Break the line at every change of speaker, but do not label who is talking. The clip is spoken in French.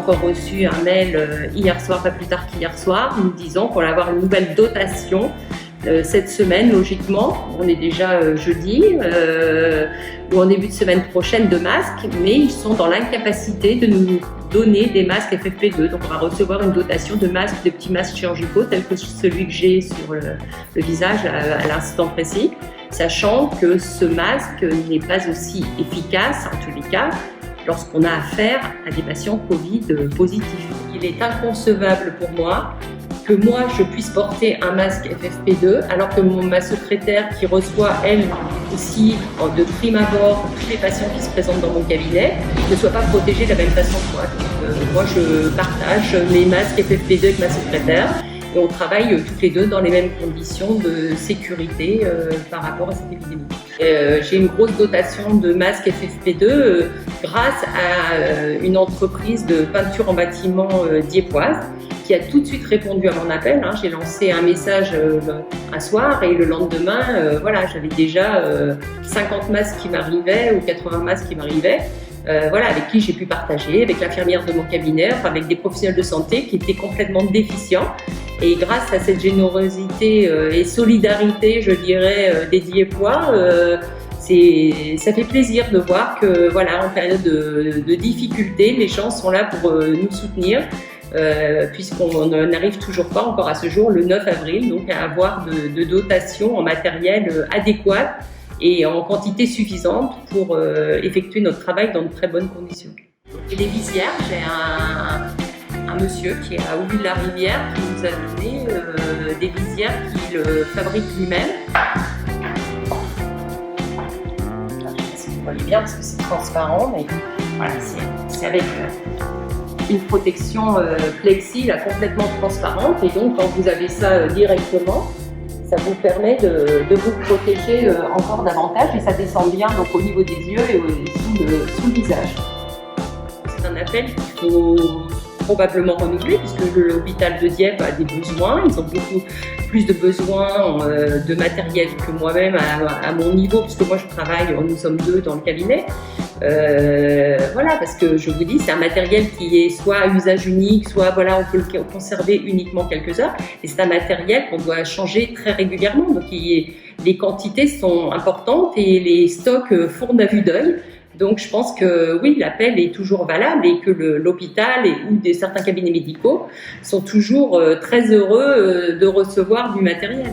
encore reçu un mail hier soir, pas plus tard qu'hier soir, nous disant qu'on allait avoir une nouvelle dotation cette semaine, logiquement. On est déjà jeudi, ou en début de semaine prochaine, de masques, mais ils sont dans l'incapacité de nous donner des masques FFP2. Donc on va recevoir une dotation de masques, de petits masques chirurgicaux, tels que celui que j'ai sur le visage à l'instant précis, sachant que ce masque n'est pas aussi efficace, en tous les cas, lorsqu'on a affaire à des patients Covid positifs. Il est inconcevable pour moi que moi je puisse porter un masque FFP2 alors que ma secrétaire qui reçoit elle aussi de prime abord tous les patients qui se présentent dans mon cabinet ne soit pas protégée de la même façon que moi. Donc, moi je partage mes masques FFP2 avec ma secrétaire et on travaille toutes les deux dans les mêmes conditions de sécurité par rapport à cette épidémie. J'ai une grosse dotation de masques FFP2 grâce à une entreprise de peinture en bâtiment diepoise qui a tout de suite répondu à mon appel. J'ai lancé un message un soir et le lendemain, voilà, j'avais déjà 50 masques qui m'arrivaient ou 80 masques qui m'arrivaient. Voilà, avec qui j'ai pu partager, avec l'infirmière de mon cabinet, enfin, avec des professionnels de santé qui étaient complètement déficients. Et grâce à cette générosité et solidarité, je dirais, des Diepois, ça fait plaisir de voir que, voilà, en période de difficulté, les gens sont là pour nous soutenir, puisqu'on n'arrive toujours pas encore à ce jour, le 9 avril, donc à avoir de dotation en matériel adéquat et en quantité suffisante pour effectuer notre travail dans de très bonnes conditions. Et les visières, j'ai un monsieur qui est à Ouville-la-Rivière qui nous a donné des visières qu'il fabrique lui-même. Je ne sais pas si vous voyez bien parce que c'est transparent, mais voilà, c'est avec une protection plexi là, complètement transparente, et donc quand vous avez ça directement, ça vous permet de vous protéger encore davantage et ça descend bien donc, au niveau des yeux et sous le visage. C'est un appel qu'il faut probablement renouveler puisque l'hôpital de Dieppe a des besoins, ils ont beaucoup plus de besoins de matériel que moi-même à mon niveau, puisque moi je travaille, nous sommes deux dans le cabinet. Voilà, parce que je vous dis, c'est un matériel qui est soit à usage unique, soit voilà, on peut le conserver uniquement quelques heures, et c'est un matériel qu'on doit changer très régulièrement, donc les quantités sont importantes et les stocks fournent à vue d'œil. Donc je pense que oui, l'appel est toujours valable et que l'hôpital ou certains cabinets médicaux sont toujours très heureux de recevoir du matériel.